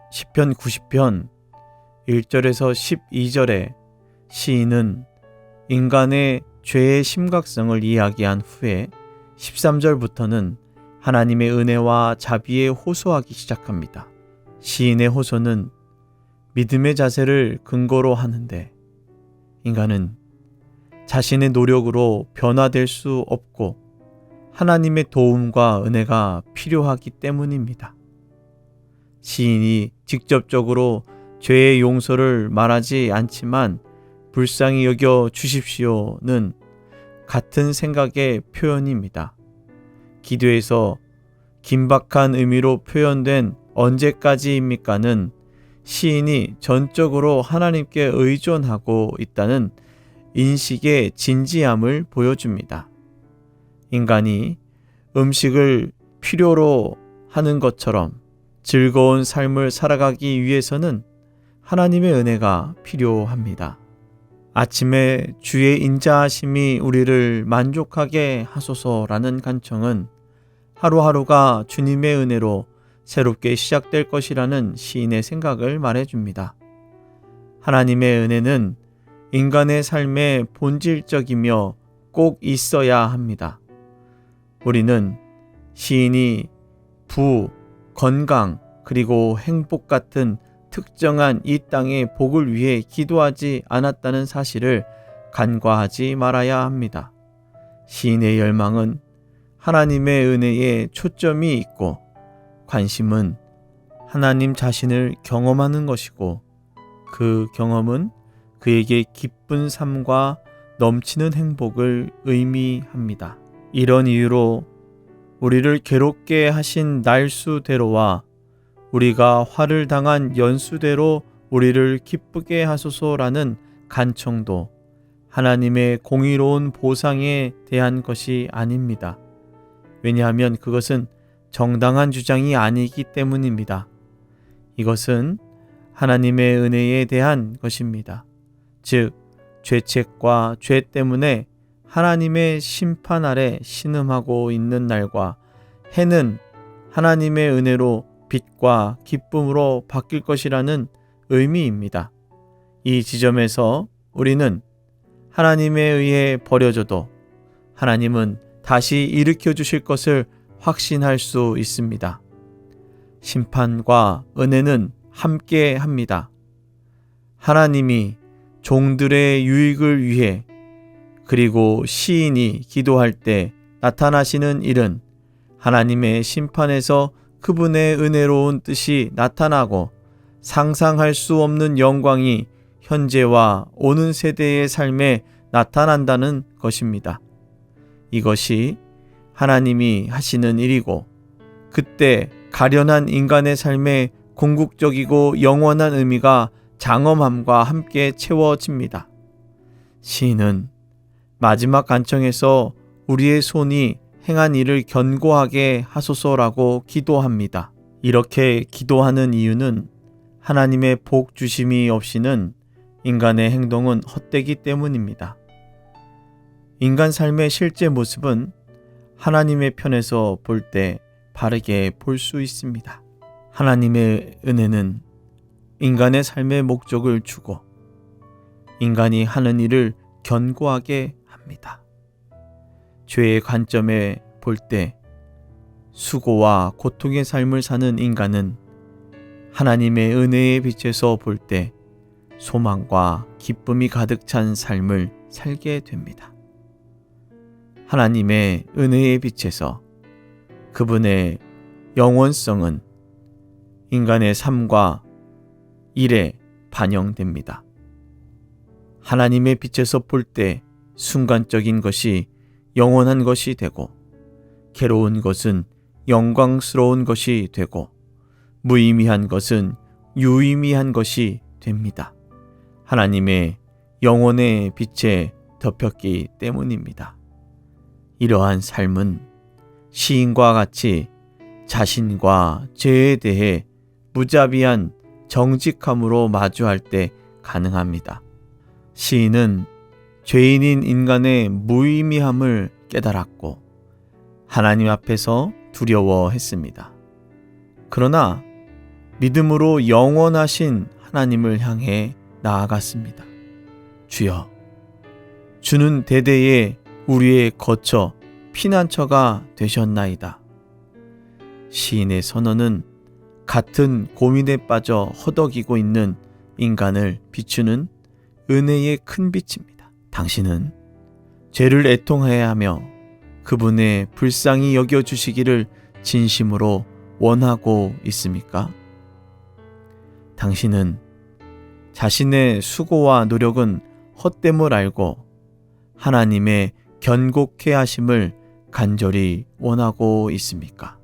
시편 90편 1절에서 12절에 시인은 인간의 죄의 심각성을 이야기한 후에 13절부터는 하나님의 은혜와 자비에 호소하기 시작합니다. 시인의 호소는 믿음의 자세를 근거로 하는데 인간은 자신의 노력으로 변화될 수 없고 하나님의 도움과 은혜가 필요하기 때문입니다. 시인이 직접적으로 죄의 용서를 말하지 않지만 불쌍히 여겨 주십시오는 같은 생각의 표현입니다. 기도에서 긴박한 의미로 표현된 언제까지입니까는 시인이 전적으로 하나님께 의존하고 있다는 인식의 진지함을 보여줍니다. 인간이 음식을 필요로 하는 것처럼 즐거운 삶을 살아가기 위해서는 하나님의 은혜가 필요합니다. 아침에 주의 인자하심이 우리를 만족하게 하소서라는 간청은 하루하루가 주님의 은혜로 새롭게 시작될 것이라는 시인의 생각을 말해줍니다. 하나님의 은혜는 인간의 삶의 본질적이며 꼭 있어야 합니다. 우리는 시인이 부, 건강, 그리고 행복 같은 특정한 이 땅의 복을 위해 기도하지 않았다는 사실을 간과하지 말아야 합니다. 시인의 열망은 하나님의 은혜에 초점이 있고 관심은 하나님 자신을 경험하는 것이고 그 경험은 그에게 기쁜 삶과 넘치는 행복을 의미합니다. 이런 이유로 우리를 괴롭게 하신 날수대로와 우리가 화를 당한 연수대로 우리를 기쁘게 하소서라는 간청도 하나님의 공의로운 보상에 대한 것이 아닙니다. 왜냐하면 그것은 정당한 주장이 아니기 때문입니다. 이것은 하나님의 은혜에 대한 것입니다. 즉, 죄책과 죄 때문에 하나님의 심판 아래 신음하고 있는 날과 해는 하나님의 은혜로 빛과 기쁨으로 바뀔 것이라는 의미입니다. 이 지점에서 우리는 하나님에 의해 버려져도 하나님은 다시 일으켜 주실 것을 확신할 수 있습니다. 심판과 은혜는 함께 합니다. 하나님이 종들의 유익을 위해 그리고 시인이 기도할 때 나타나시는 일은 하나님의 심판에서 그분의 은혜로운 뜻이 나타나고 상상할 수 없는 영광이 현재와 오는 세대의 삶에 나타난다는 것입니다. 이것이 하나님이 하시는 일이고 그때 가련한 인간의 삶에 궁극적이고 영원한 의미가 장엄함과 함께 채워집니다. 시인은 마지막 간청에서 우리의 손이 행한 일을 견고하게 하소서라고 기도합니다. 이렇게 기도하는 이유는 하나님의 복 주심이 없이는 인간의 행동은 헛되기 때문입니다. 인간 삶의 실제 모습은 하나님의 편에서 볼 때 바르게 볼 수 있습니다. 하나님의 은혜는 인간의 삶의 목적을 주고 인간이 하는 일을 견고하게 합니다. 죄의 관점에 볼 때 수고와 고통의 삶을 사는 인간은 하나님의 은혜의 빛에서 볼 때 소망과 기쁨이 가득 찬 삶을 살게 됩니다. 하나님의 은혜의 빛에서 그분의 영원성은 인간의 삶과 일에 반영됩니다. 하나님의 빛에서 볼 때 순간적인 것이 영원한 것이 되고 괴로운 것은 영광스러운 것이 되고 무의미한 것은 유의미한 것이 됩니다. 하나님의 영혼의 빛에 덮였기 때문입니다. 이러한 삶은 시인과 같이 자신과 죄에 대해 무자비한 정직함으로 마주할 때 가능합니다. 시인은 죄인인 인간의 무의미함을 깨달았고 하나님 앞에서 두려워했습니다. 그러나 믿음으로 영원하신 하나님을 향해 나아갔습니다. 주여, 주는 대대에 우리의 거처, 피난처가 되셨나이다. 시인의 선언은 같은 고민에 빠져 허덕이고 있는 인간을 비추는 은혜의 큰 빛입니다. 당신은 죄를 애통해야 하며 그분의 불쌍히 여겨주시기를 진심으로 원하고 있습니까? 당신은 자신의 수고와 노력은 헛됨을 알고 하나님의 견고케 하심을 간절히 원하고 있습니까?